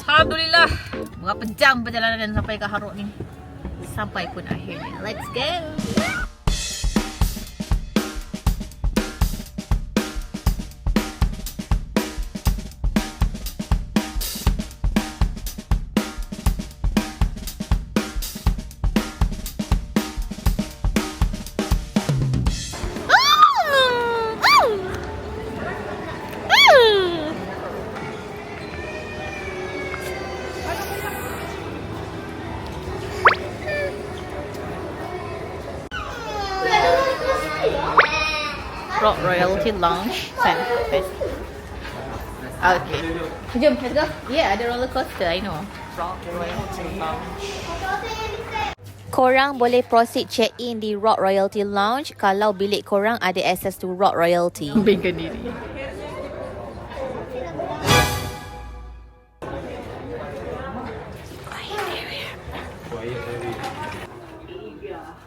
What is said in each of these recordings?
Alhamdulillah. Berapa jam perjalanan sampai ke Haruk ni? Sampai pun akhirnya. Let's go. Rock Royalty Lounge Center. Okay. Jom, let's go. Yeah, ada roller coaster, I know. Rock Royalty Lounge. Korang boleh proceed check-in di Rock Royalty Lounge kalau bilik korang ada access to Rock Royalty. Bimbingkan diri.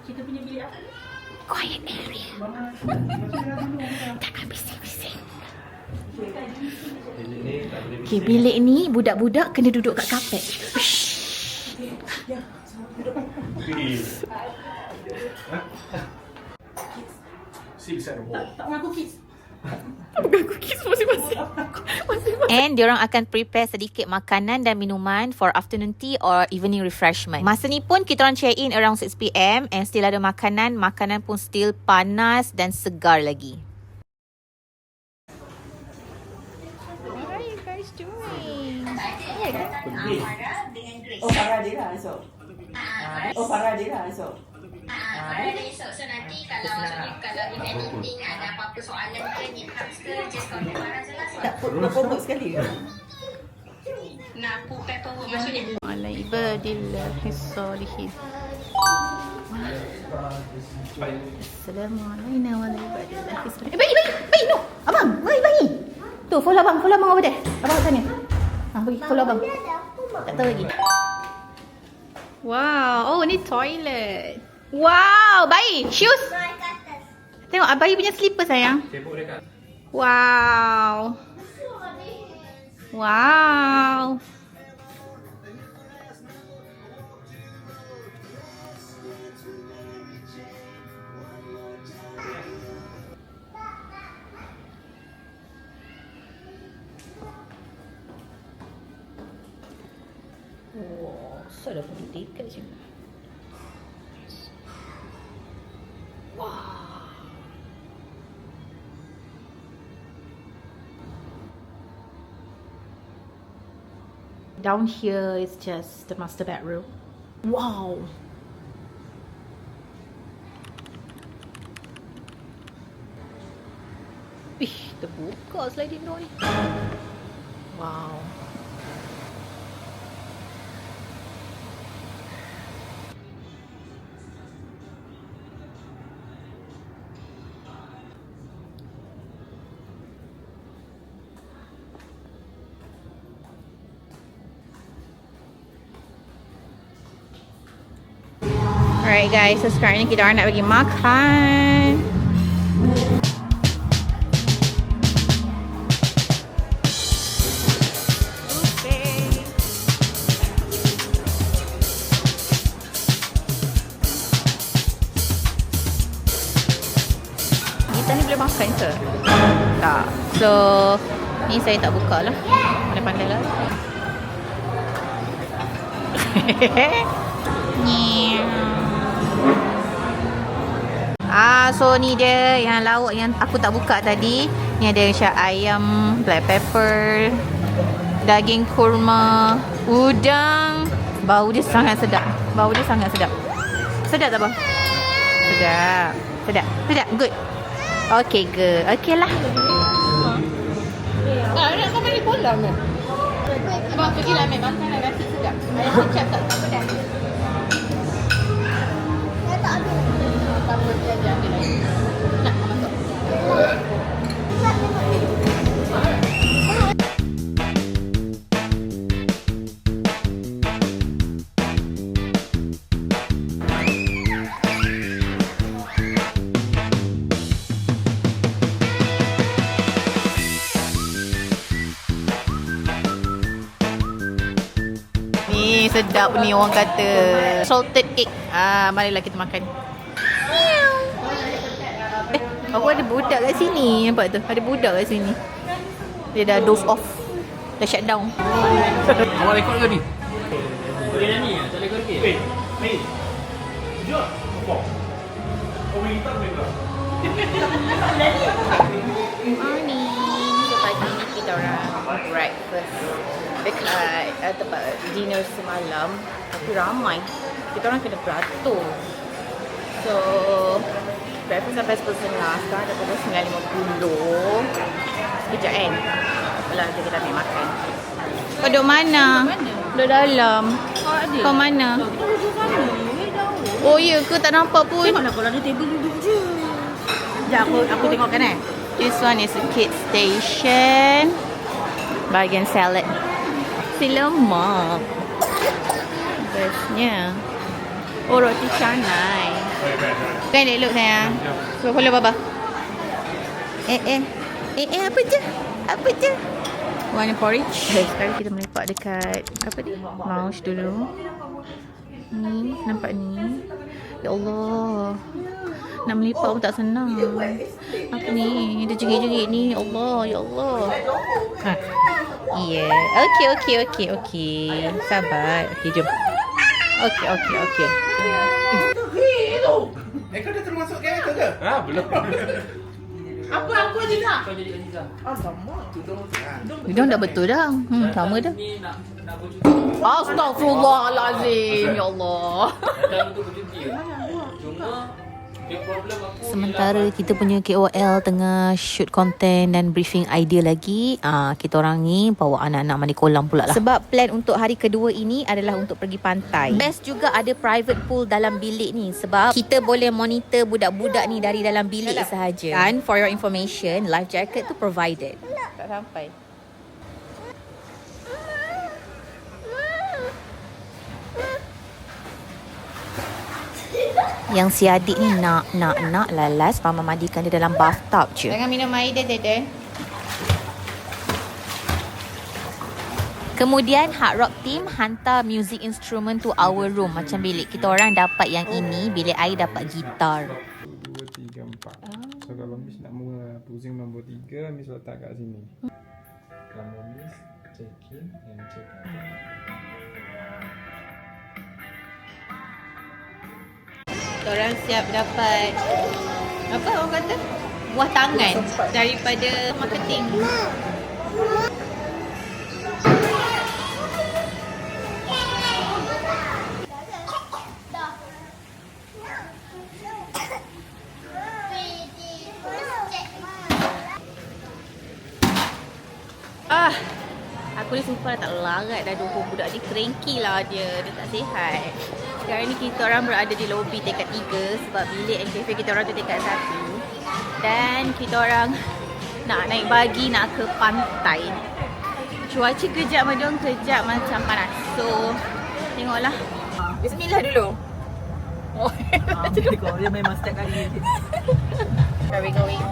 Kita punya bilik apa? Quiet area. Jangan bising-bising. Okay, bilik ni budak-budak kena duduk kat kapet. Tak mengaku kids. Masing-masing. And diorang akan prepare sedikit makanan dan minuman for afternoon tea or evening refreshment. Masa ni pun kita orang check in around 6 PM and still ada makanan. Makanan pun still panas dan segar lagi. What are you guys doing? Oh, Farah dia lah esok. Farah dia lah esok. Esok. So nanti kalau if anything ada apa-apa soalan ke ni khas ke just contact Farah je lah. Tak promote sekali ke? Nak put paperwork maksudnya. Ala ibadillah salihin. Assalamualaikum warahmatullahi wabarakatuh. Baik, no. Abang, baik. Tu, follow abang over there. Abang tanya. Pergi follow abang. Tak tahu lagi. Wow, ni toilet. Wow, bayi, shoes. Tengok bayi punya slipper sayang. Wow. Wow, sudah pergi dekat je. Wow. Down here is just the master bedroom. Wow. Terbuka sliding door ni. Wow. Alright guys, so sekarang ni kita orang nak pergi makan. Kita ni boleh makan ke? Tak. So, ni saya tak buka lah. Pandai-pandai lah. So ni dia yang lauk yang aku tak buka tadi. Ni ada macam ayam black pepper, daging kurma, udang. Bau dia sangat sedap. Sedap tak bang? Sedap. Good. Okay, good. Okay lah. Nak kau beli bola ke? Abang pergilah ambil makan lah, nasi sedap. Ayam kecap tak pedas. Saya tak ambil. Tak apa, dia ambil lagi. Nak, masuk. sedap ni orang kata. Salted egg. Marilah kita makan. Aku ada budak kat sini. Nampak tu? Ada budak kat sini. Dia dah doze off. Dah shut down. Awak rekod ke ni? Boleh nyanyi tak? Tak boleh karaoke? Morning. So pagi ni kita orang breakfast dekat tempat dinner semalam. Tapi ramai. Kita orang kena beratur. So breakfast sampai 10.30. Sekarang dah pukul 9.50. Sekejap kan? Apalah, kita dah ambil makan. Kau duduk mana? Duduk dalam. Kau mana? Oh ya ke? Tak nampak pun. Tengoklah kalau ada table duduk je. Sekejap aku tengokkan This one is a kid station. Bahagian salad. Si lemak. Bestnya. Oh, roti canai. Kan elok sayang. So, follow Baba. Apa je? Apa je? Warna porridge. Sekarang kita melepak dekat apa ni? Lounge dulu. Ni, nampak ni. Ya Allah. Nak melepak pun tak senang. Apa ni? Dia jerit-jerit ni. Ya Allah, ya Allah. Yeah. Okey. Sabar. Okey, jom. Okey. Kau dah termasuk kereta ke? Belum. Apa aku Aziza? Kau jadi Aziza. Hidung dah betul dah. Sama dah. Ni nak bercuti. Astaghfirullahalazim. Ya Allah. Datang untuk bercuti. Cuma dia problem aku. Sementara kita punya KOL tengah shoot content dan briefing idea lagi, kita orang ni bawa anak-anak mandi kolam pula lah. Sebab plan untuk hari kedua ini adalah untuk pergi pantai. Best juga ada private pool dalam bilik ni sebab kita boleh monitor budak-budak ni dari dalam bilik sahaja. Dan for your information, life jacket tu provided. Tak sampai. Yang si adik ni nak lalas mama mandikan dia dalam bathtub je. Jangan minum air dia, Dede. Kemudian Hard Rock Team hantar music instrument to our room. Macam bilik kita orang dapat yang ini, bilik air dapat gitar. 2, 3, 4. So kalau Miss nak mula pusing nombor 3, Miss letak kat sini. Kalau Miss check in and check out. Orang siap dapat apa orang kata? Buah tangan daripada marketing. Aku ni sumpah tak larat dah dua budak ni, cranky lah dia tak sihat. Sekarang ni kita orang berada di lobi tingkat 3 sebab bilik and cafe kita orang tu tingkat 1. Dan kita orang nak naik bagi nak ke pantai. Cuaca kejap macam panas. So, tengoklah. Bismillah dulu. Oh, Dia memang setiap kali. where we going?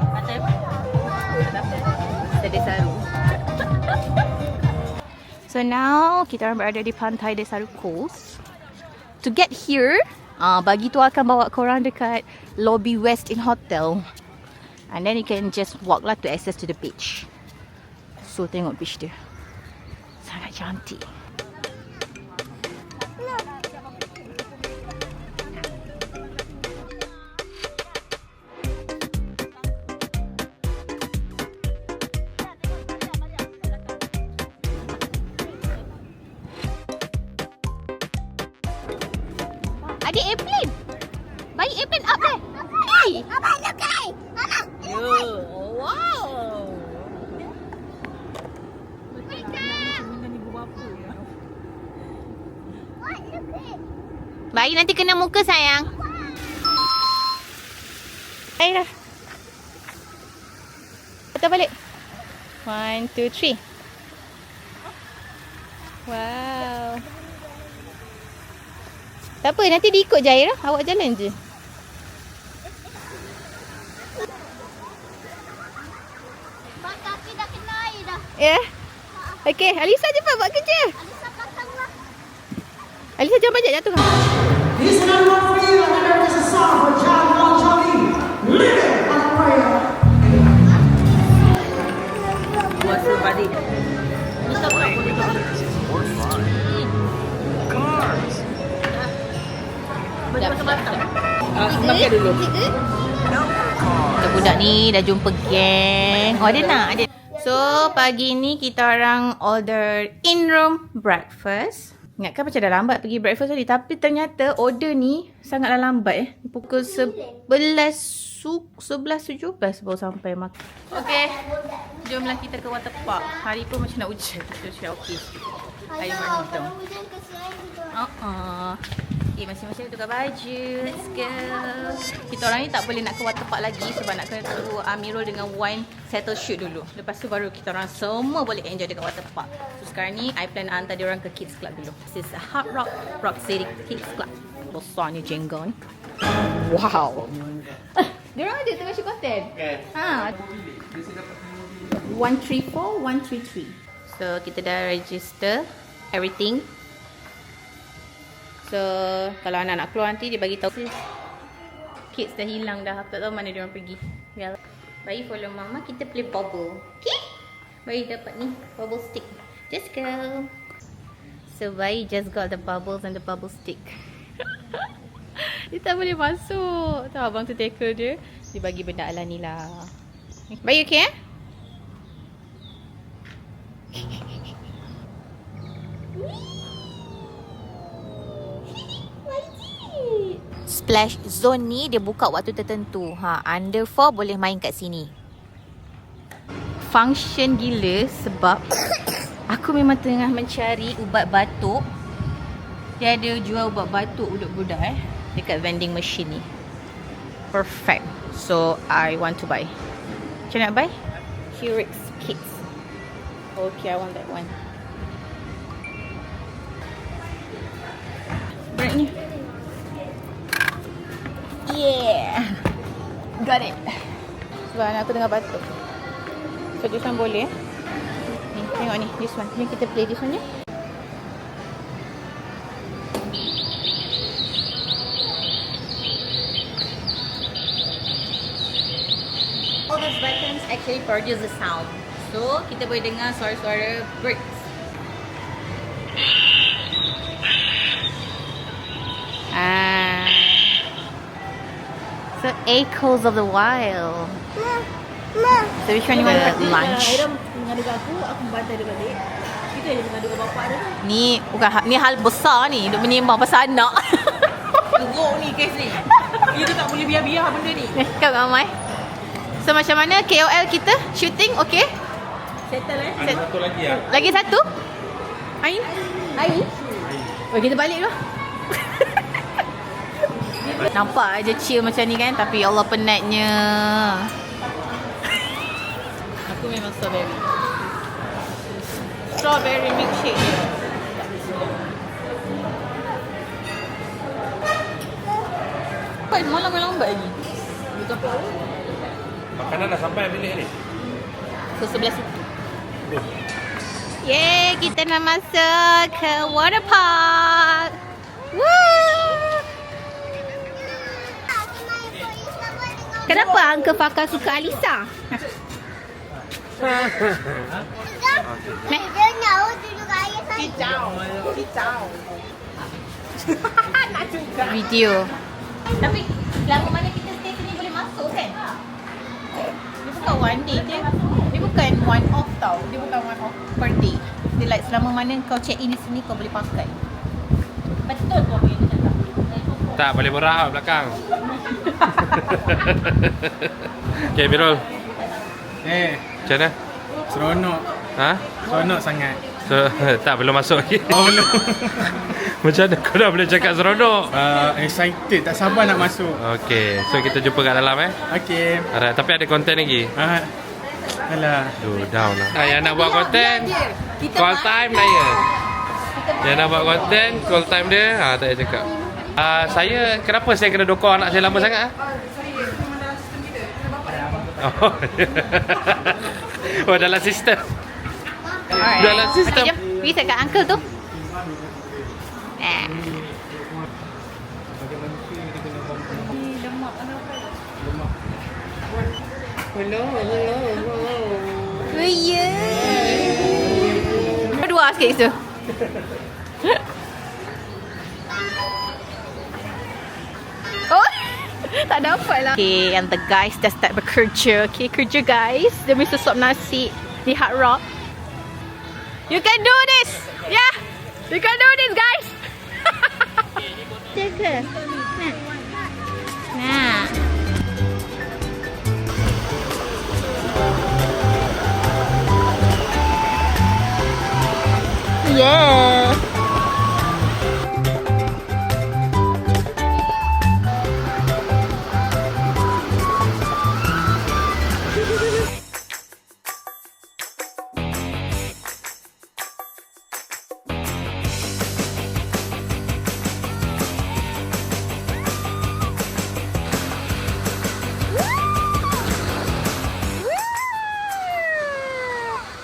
Pantai apa? Desaru. So now kita orang berada di pantai Desaru Coast. To get here, bagi tu akan bawa korang dekat lobby West Inn Hotel. And then you can just walk lah to access to the beach. So tengok beach dia. Sangat cantik. Ada airplane. Bayi airplane up there. Hey. Abang look guys. Wow. Bayi nanti kena muka sayang. Ayo dah. Patah balik. 1, 2, 3. Wow. Tak apa, nanti diikut Jaira. Awak jalan je. Bang kaki dah kena air dah. Ya? Okey, Alisa cepat buat kerja. Alisa jangan banyak jatuh. This is not for you, and there is a song for John Bon Jovi. Live it on prayer. Puasa balik. Makan dulu. Budak ni dah jumpa geng. Oh, dia nak. So, pagi ni kita orang order in-room breakfast. Ingatkan macam dah lambat pergi breakfast tadi. Tapi ternyata order ni sangatlah lambat Pukul 11:17 baru sampai makan. Okay, jomlah kita ke waterpark. Hari pun macam nak hujan. Kita cakap okey sikit. Air mani hitam. Okay, masing-masing tukar baju. Let's go. Kita orang ni tak boleh nak ke waterpark lagi sebab nak kena tunggu Amirul dengan Wan settle shoot dulu. Lepas tu baru kita orang semua boleh enjoy dekat waterpark. So sekarang ni I plan nak hantar diorang ke Kids Club dulu. This is a Hard Rock City Kids Club. Besarnya jenggon. Wow. Diorang ada tengah shoot konten. Ha. 134, 133. So kita dah register everything. So, kalau anak nak keluar nanti, dia bagi tahu kids dah hilang dah. Aku tak tahu mana dia orang pergi. Biar bayi follow mama, kita play bubble. Okay? Bayi dapat ni, bubble stick. Just go. So, bayi just got the bubbles and the bubble stick. Dia tak boleh masuk. Tahu abang tu tackle dia. Dia bagi benda ala ni lah. Bayi okay Splash zone ni dia buka waktu tertentu. Under 4 boleh main kat sini. Function gila sebab aku memang tengah mencari ubat batuk. Dia ada jual ubat batuk budak-budak dekat vending machine ni. Perfect. So I want to buy. Macam nak buy? Curix Kids. Okay, I want that one. Brandnya. Yeah. Got it. Sebab anak aku tengah batuk. So this one boleh Ni, tengok ni. This one. Ni kita play this one je. All those buttons actually produce a sound. So kita boleh dengar suara-suara birds. So echoes of the wild. So which one you want for lunch? Mengadu kat aku bantai dia balik. Kita je mengadu kat bapak dia. Ni bukan ni hal besar ni, duk menyembang pasal anak. Teruk ni kes ni. Dia tu tak boleh biar-biar benda ni. Kau ramai. So macam mana KOL kita shooting okay? Settle Ada satu lagi lah. Lagi satu? Ain? Ain? Oh, kita balik dulu. Nampak aja chill macam ni kan, tapi Allah penatnya. Aku memang strawberry milkshake. Apa malam-malam lagi? Makanan dah sampai bilik ni. So sebelah situ. Yeay, kita nak masuk ke water park. Woo! Kenapa Uncle Fakar suka Alisa? Dia nak duduk ayah saya. Kicau. Video. Tapi selama mana kita stay sini boleh masuk kan? Dia bukan one day, dia bukan one off tau. Dia bukan one off per day. Dia like selama mana kau check in di sini kau boleh pakai. Betul tu apa yang dia cakap? Tak, boleh berak belakang. Okay, Birul. Macam mana? Seronok. Ha? Seronok sangat. Tak, belum masuk lagi. Oh, belum. Macam mana kau dah boleh cakap seronok? Excited. Tak sabar nak masuk. Okay, so kita jumpa kat dalam Okay. Alright, tapi ada konten lagi. Alah. Down lah. Yang nak buat konten, call time dia. Yang nak buat konten, call time dia. Tak payah cakap. Saya, kenapa saya kena dokor anak saya lama sangat? Oh, dalam sistem. Alright. Dalam sistem. Okay, jom. Pergi saya kat uncle tu. Oh ya. Berdua sikit tu. Oh, tak dapat lah. Okay, and the guys dah start bekerja. Okay, kerja guys. Demi susup nasi di Hard Rock. You can do this. Yeah, you can do this guys. Jaga. Nah. Yeah.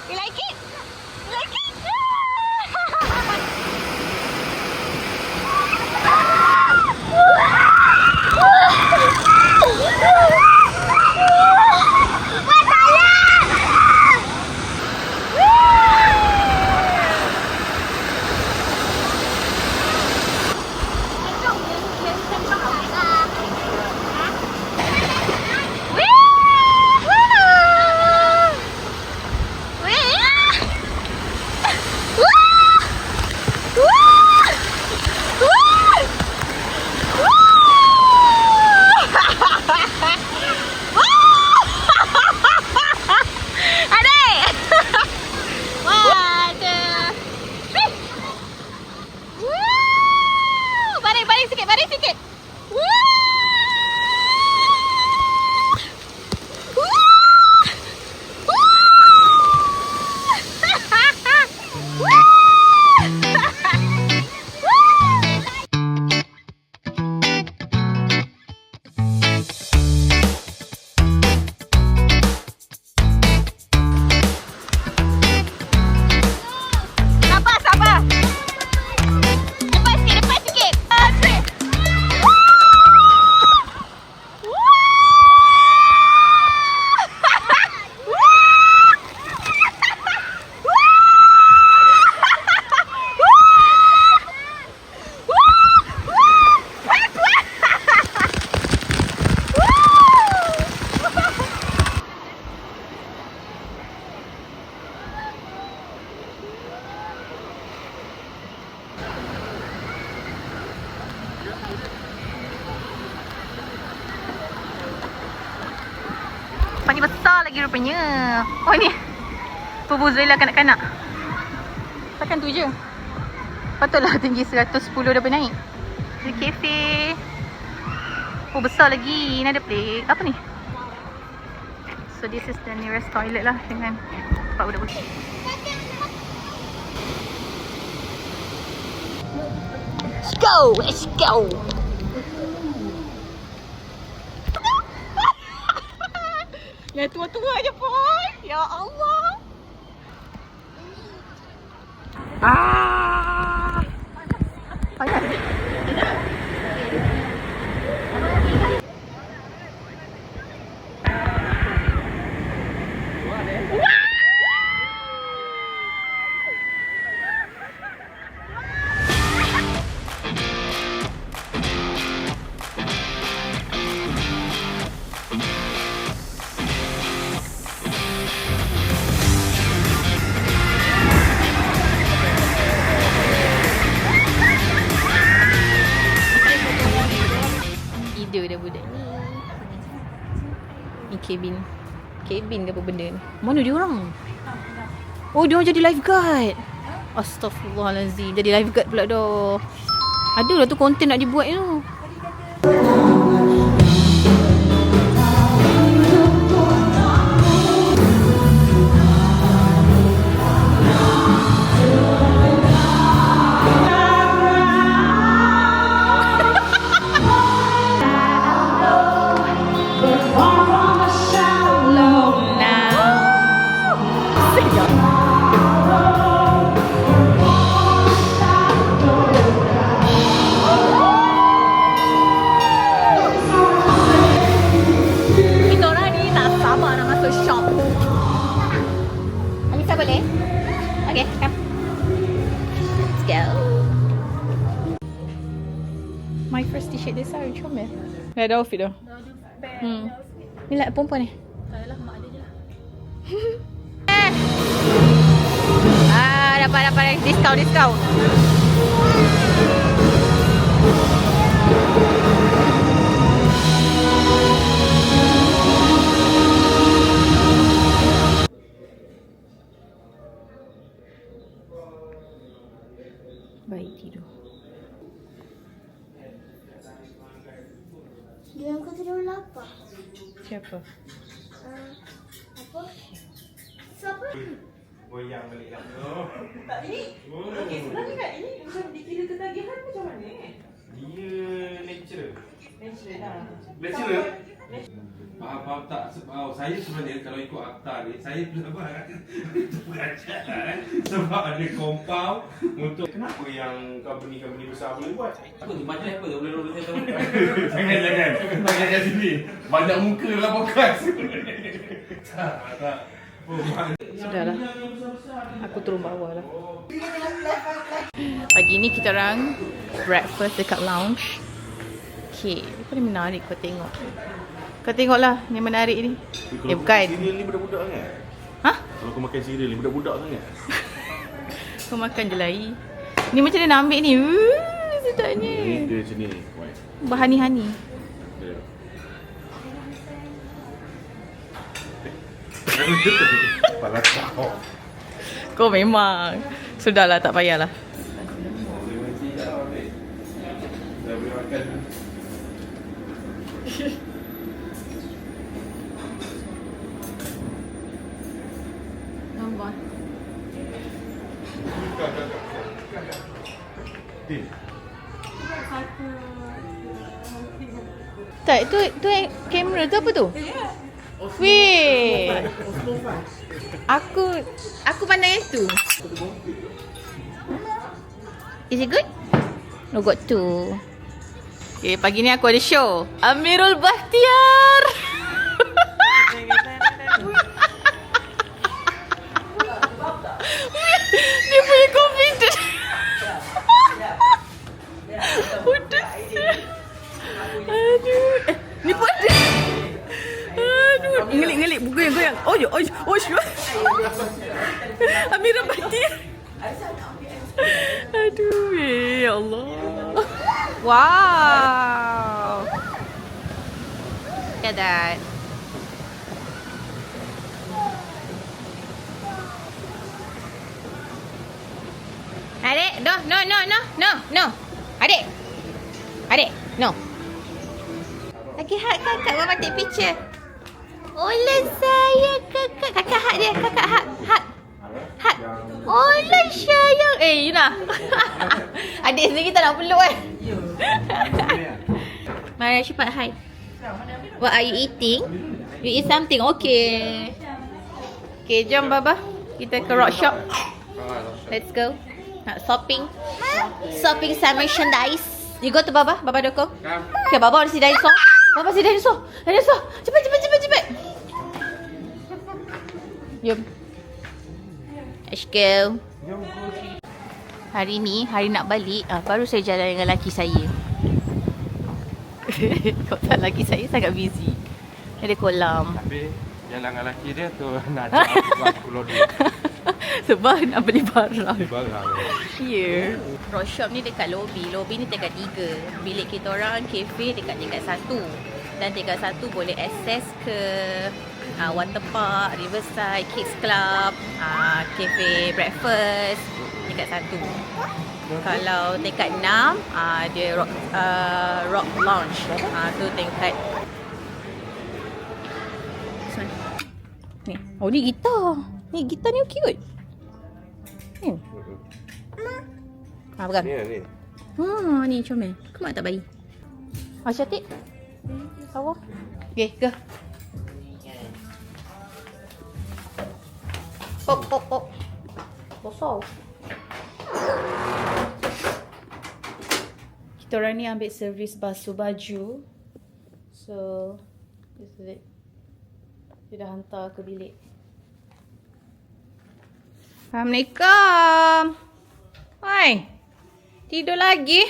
You like it? You like it? Baring sikit. Sabar. Depan sikit. Paling besar lagi rupanya. Oh ni Vuvuzela kanak-kanak. Takkan tu je. Patutlah tinggi 110 dah naik. Di kafe. Oh besar lagi. Ni ada play. Apa ni? So this is the nearest toilet lah dengan tempat budak kucing. Let's go! Let's go! Yang tua-tua je pun. Ya Allah. Panas. Dah budak ni. Ni cabin. Cabin ke apa benda ni? Mana dia orang? Oh, dia orang jadi lifeguard. Astaghfirullahalazim. Jadi lifeguard pula dah. Adalah tu konten nak dibuat tu. shade dia sari comel. Dah ada outfit dah. Ni lah perempuan ni. Dapat diskaun. Baik tidur. Dia aku tidur lapar. Siapa? Apa? Siapa? Goyang balik lah. Tak, ini. Okey, sebenarnya kan ini macam dikira ketagihan macam mana? Dia natural. Natural lah. Natural? Faham tak? Saya sebenarnya kalau ikut akta ni, saya belajar lah sebab ada compound untuk Kenapa yang company besar boleh buat? Apa tu? Macam apa tu? Boleh roll saya tahu. Jangan Tanya kat sini. Banyak muka dalam podcast. Tak. Sudahlah. Aku turun bawah lah. Pagi ni kita orang breakfast dekat lounge. Okay, apa ni menarik kau tengok. Kau tengoklah ni menarik ni. Bukan. Cereal ni budak-budak sangat. Hah? Kalau kau makan cereal ni budak-budak sangat. Kau makan je lah. Ni macam mana nak ambil ni? Sedapnya. Ni dia macam ni. Berhani-hani. Kepala kau. Kau memang. Sudahlah, tak payahlah. Dah boleh makan. Nampak. Tak, tu yang kamera tu apa tu? Weh. Aku pandang yang tu. Is it good? No, got two. Okay, pagi ni aku ada show. Amirul Bahtiar. Dia punya confident. Udah. Aduh. Ni pun ada. Aduh. Ngelik-ngelik. Goyang-goyang. Oh. Amirul Bahtiar. Aduh. Ya Allah. Wow. Look at that. Adik, no. Adik, no. Lagi hak kakak mama take picture. Olah sayang kakak hak dia, kakak hak. Olah sayang. Yuna. Adik sendiri tak nak peluk kan? Mari cepat hi. What are you eating? You eat something? Okay. Okay, jom Baba. Kita ke rock shop. Let's go. Shopping some merchandise. You go to Baba Doko. Okay, Baba si dinosaur. Dinosaur. Cepat. Jom. Let's go. Hari ni, hari nak balik, baru saya jalan dengan laki saya. Kau tak, laki saya sangat busy. Ada kolam. Tapi jalan dengan lelaki dia tu nak buat pulau dia. Sebab nak beli barang. Barang. Ya. Rock shop ni dekat lobby. Lobby ni tingkat 3. Bilik kita orang kafe dekat tingkat 1. Dan tingkat 1 boleh akses ke water park, Riverside, Kids Club, cafe breakfast tingkat 1. Kalau tingkat 6 dia rock lounge. Tu tingkat ni. Oh, ni gitar. Ni gitar ni okey kot. Ni. Pegang. Ni. Ni comel. Kau mak tak bayi? Cantik. Bawah. Okay, ke. Pop. Bosol. Kita orang ni ambil servis basuh baju. So, this is it. Dia dah hantar ke bilik. Assalamualaikum. Hai. Tidur lagi?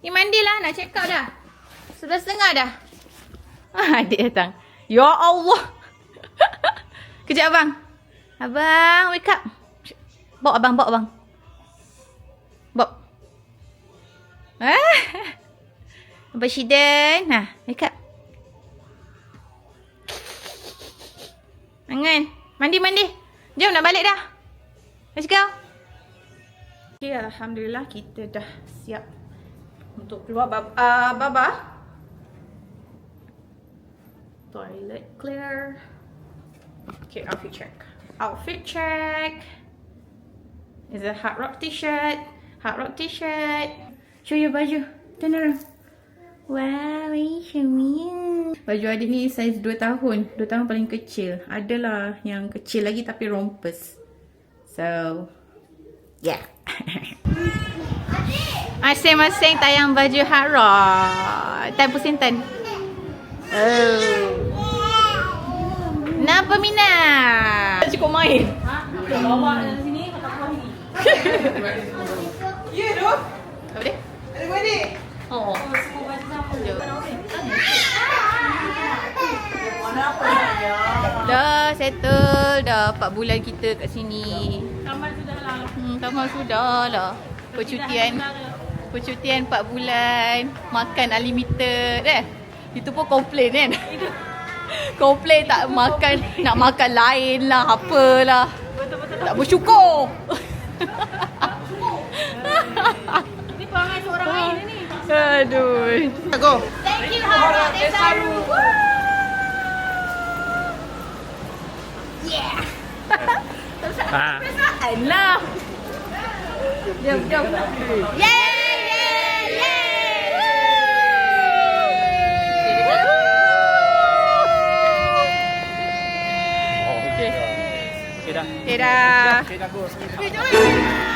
Ni mandilah, nak check out dah. 11:30 dah. Adik datang. Ya Allah. Kejap abang. Abang, wake up. Bawa abang. Bawa. Abang Shidan. Nah, wake up. Angan. Mandi. Jom nak balik dah. Let's go. Okay, Alhamdulillah kita dah siap untuk keluar. Baba. Toilet clear. Okay, outfit check. Is a Hard Rock t-shirt. Show your baju. Turn around. Wow, show me. Baju adik ni saiz 2 tahun. 2 tahun paling kecil. Adalah yang kecil lagi tapi rompers. So, yeah. Masing-masing tayang baju Hard Rock. Tan pusing tan. Oh. Napa Mina? Cukup main. Bawa dari sini, patah kuah ni. Ya tu. Apa dia? Ada mana? Oh. Semua baju sama. Dah settle dah 4 bulan kita kat sini. Tamat sudah lah. Tamat sudah lah. Percutian 4 bulan. Makan unlimited Itu pun komplain kan. Komplain tak makan, nak makan lain lah, apalah. Betul-betul. Tak bersyukur. Ni perangai seorang lain ni. Aduh. Go. Thank you Hard Rock Desaru. Yeah. Perasaan lah. Jom. Yay. Okay dah. Okay, dah go. Jom.